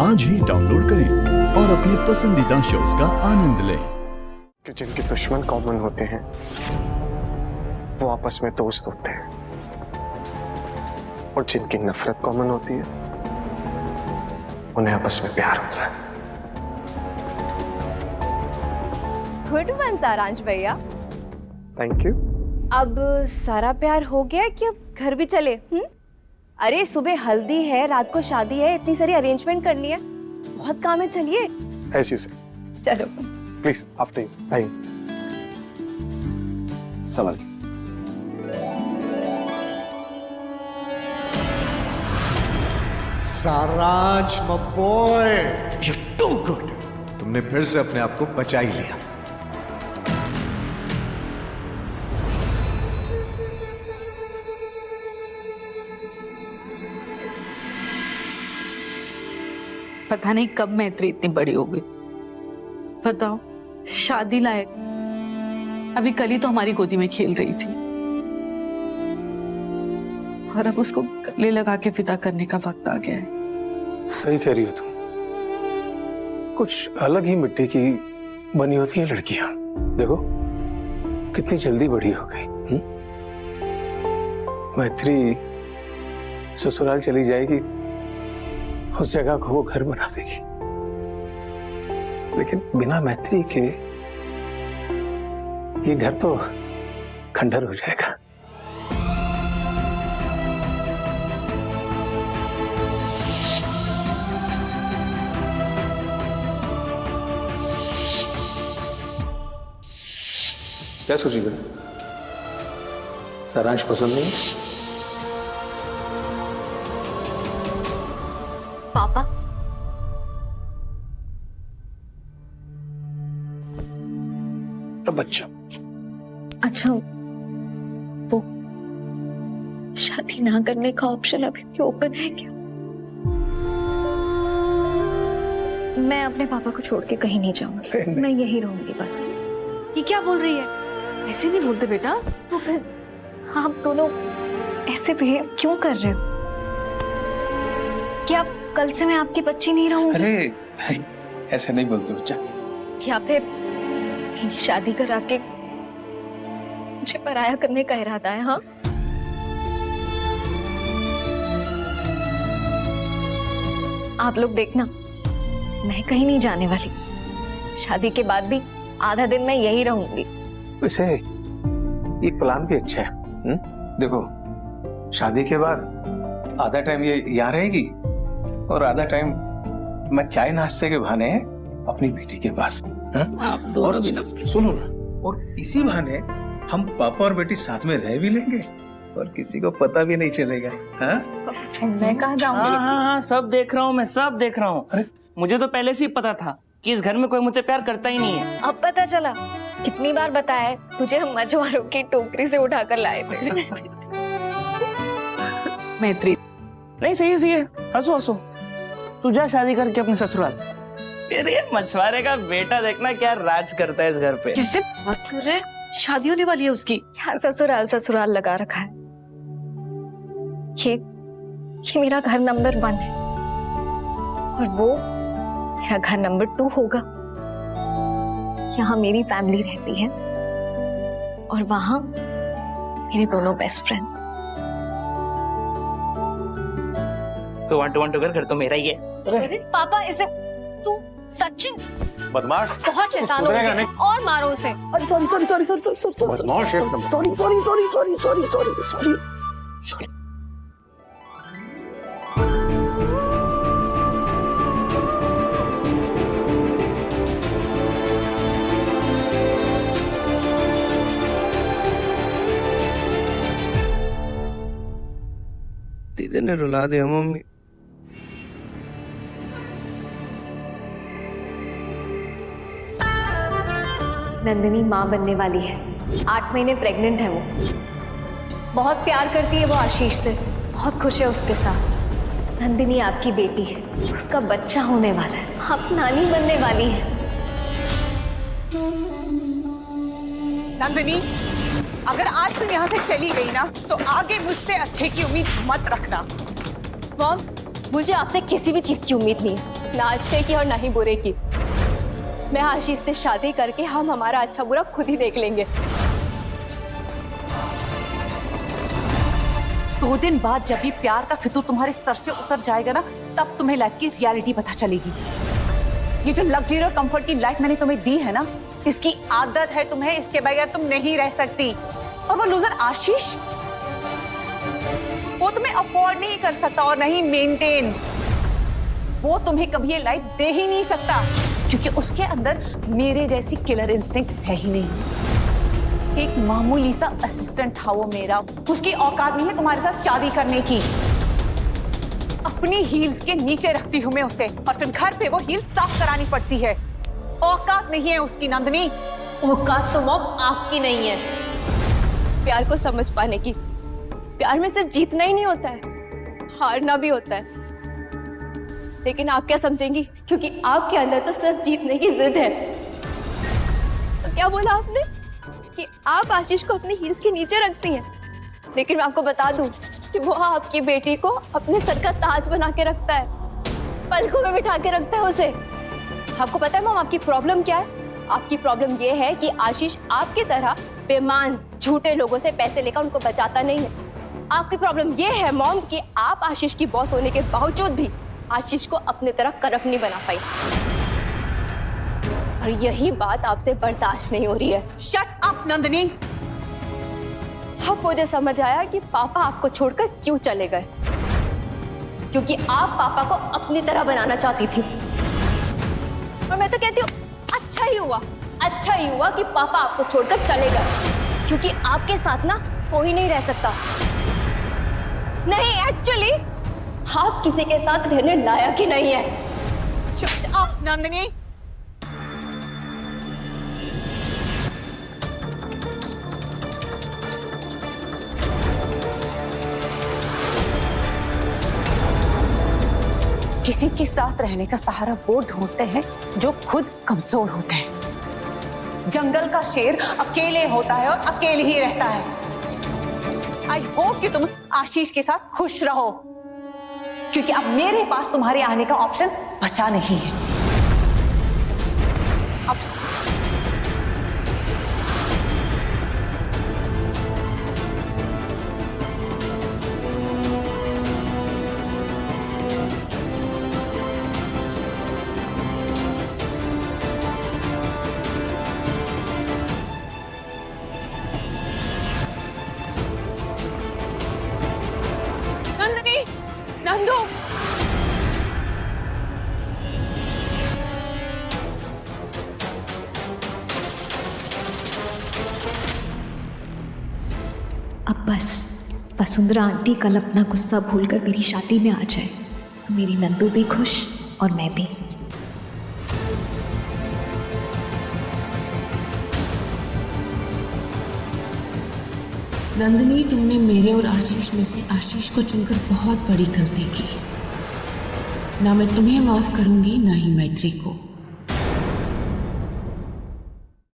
आज ही डाउनलोड करें और अपने पसंदीदा शोज का आनंद लें। कि जिनके दुश्मन कॉमन होते हैं वो आपस में दोस्त होते हैं, और जिनकी नफरत कॉमन होती है उन्हें आपस में प्यार होता है। गुड वन सारांश भैया। Thank you. अब सारा प्यार हो गया कि अब घर भी चले? अरे सुबह हल्दी है, रात को शादी है, इतनी सारी अरेंजमेंट करनी है, बहुत काम है। चलिए। As you say. चलो प्लीज आफ्टर यू। आइए। सवाल। सारांश बॉय, यू टू गुड। तुमने फिर से अपने आप को बचा ही लिया। पता नहीं कब मैत्री इतनी बड़ी हो गई। बताओ, शादी लायक अभी कल ही तो हमारी गोदी में खेल रही थी, और अब उसको गले लगा के विदा करने का वक्त आ गया है। सही कह रही हो तुम, कुछ अलग ही मिट्टी की बनी होती हैं लड़कियां। देखो कितनी जल्दी बड़ी हो गई। मैत्री ससुराल चली जाएगी, उस जगह को वो घर बना देगी, लेकिन बिना मैत्री के ये घर तो खंडर हो जाएगा। क्या सोची बेटा? सारांश पसंद नहीं? पापा, बच्चा अच्छा वो शादी ना करने का ऑप्शन अभी भी ओपन है क्या? मैं अपने पापा को छोड़ के कहीं नहीं जाऊंगी, मैं यही रहूंगी बस। ये क्या बोल रही है? ऐसे नहीं बोलते बेटा। तो फिर आप दोनों ऐसे बिहेव क्यों कर रहे हो? क्या कल से मैं आपकी बच्ची नहीं रहूंगी? अरे ऐसे नहीं बोलते बच्चा। या फिर इन्हें शादी करा के मुझे पराया करने का इरादा है? हाँ, आप लोग देखना, मैं कहीं नहीं जाने वाली। शादी के बाद भी आधा दिन मैं यही रहूंगी। वैसे ये प्लान भी अच्छा है। देखो, शादी के बाद आधा टाइम ये यहाँ रहेगी और आधा टाइम मैं चाय नाश्ते के बहाने अपनी बेटी के पास। और सुनो ना, और इसी बहाने हम पापा और बेटी साथ में रह भी लेंगे और किसी को पता भी नहीं चलेगा। मैं कहाँ जाऊंगी? हाँ, सब देख रहा हूँ, मैं सब देख रहा हूँ। मुझे तो पहले से ही पता था कि इस घर में कोई मुझसे प्यार करता ही नहीं है। अब पता चला? कितनी बार बताया है तुझे, हम मछुआरों की टोकरी से उठाकर लाए थे। मैत्री नहीं, सही है, हंसो हंसो। तू जा शादी करके अपने ससुराल। अरे मछुआरे का बेटा देखना क्या राज करता है इस घर पे। कैसे बात कर रहे? शादी होने वाली है उसकी। यहाँ ससुराल ससुराल लगा रखा है। ये मेरा घर नंबर 1 है और वो मेरा घर नंबर 2 होगा। यहाँ मेरी फैमिली रहती है और वहां मेरे दोनों बेस्ट फ्रेंड्स। तो 1 to 1 घर तो मेरा ही है। पापा, इसे तू सचिन बदमाश, बहुत शैतान हो गया, और मारो उसे। सॉरी। दीदी ने रुला दिया मम्मी। नंदिनी माँ बनने वाली है, 8 महीने प्रेग्नेंट है। वो बहुत प्यार करती है वो आशीष से, बहुत खुश है उसके साथ। नंदिनी आपकी बेटी है, उसका बच्चा होने वाला है, आप नानी बनने वाली है। नंदिनी, अगर आज तुम यहाँ से चली गई ना तो आगे मुझसे अच्छे की उम्मीद मत रखना। मॉम, मुझे आपसे किसी भी चीज की उम्मीद नहीं है। ना अच्छे की और ना ही बुरे की। मैं आशीष से शादी करके हम हमारा अच्छा बुरा खुद ही देख लेंगे। 2 दिन बाद जब भी प्यार का फितूर तुम्हारे सर से उतर जाएगा ना, तब तुम्हें लाइफ की रियलिटी पता चलेगी। ये जो लग्जरी और कंफर्ट की लाइफ मैंने तुम्हें दी है ना, इसकी आदत है तुम्हें, इसके बगैर तुम नहीं रह सकती। और वो लूजर आशीष, वो तुम्हें अफोर्ड नहीं कर सकता और नहीं मेंटेन। वो तुम्हें कभी ये लाइफ दे ही नहीं सकता, क्योंकि उसके अंदर मेरे जैसी किलर इंस्टिंक्ट है ही नहीं। एक मामूली सा असिस्टेंट था वो मेरा, उसकी औकात नहीं है तुम्हारे साथ शादी करने की। अपनी हील्स के नीचे रखती हूँ मैं उसे, और फिर घर पे वो हील्स साफ करानी पड़ती है। औकात नहीं है उसकी नंदनी। औकात तो मॉम आपकी नहीं है प्यार को समझ पाने की। प्यार में सिर्फ जीतना ही नहीं होता है, हारना भी होता है। लेकिन आप क्या समझेंगी, क्योंकि आपके अंदर तो सिर्फ जीतने की जिद है। तो क्या बोला आपने कि आप आशीष को अपनी हील्स के नीचे रखती हैं, लेकिन मैं आपको बता दूं कि वो आपकी बेटी को अपने सर का ताज बना के रखता है, पलकों में बिठा के रखता है उसे। आपको पता है मॉम आपकी प्रॉब्लम क्या है? आपकी प्रॉब्लम ये है कि आशीष आपकी तरह बेईमान झूठे लोगों से पैसे लेकर उनको बचाता नहीं है। आपकी प्रॉब्लम ये है मॉम कि आप आशीष की बॉस होने के बावजूद भी आशीष को अपने तरह करप्ट नहीं बना पाई, और यही बात आपसे बर्दाश्त नहीं हो रही है। Shut up Nandini. अब मुझे समझ आया कि पापा आपको छोड़कर क्यों चले गए, क्योंकि आप पापा को अपनी तरह बनाना चाहती थी। और मैं तो कहती हूँ अच्छा ही हुआ कि पापा आपको छोड़कर चले गए, क्योंकि आपके साथ ना कोई नहीं रह सकता। नहीं, एक्चुअली आप किसी के साथ रहने लायक ही नहीं है। Shut up Nandini. किसी के साथ रहने का सहारा वो ढूंढते हैं जो खुद कमजोर होते हैं। जंगल का शेर अकेले होता है और अकेले ही रहता है। आई होप कि तुम आशीष के साथ खुश रहो, क्योंकि अब मेरे पास तुम्हारे आने का ऑप्शन बचा नहीं है। अब नंदू, अब बस वसुंधरा आंटी कल अपना गुस्सा भूलकर मेरी शादी में आ जाए, तो मेरी नंदू भी खुश और मैं भी। नंदिनी, तुमने मेरे और आशीष में से आशीष को चुनकर बहुत बड़ी गलती की। ना मैं तुम्हें माफ करूंगी, ना ही मैत्री को।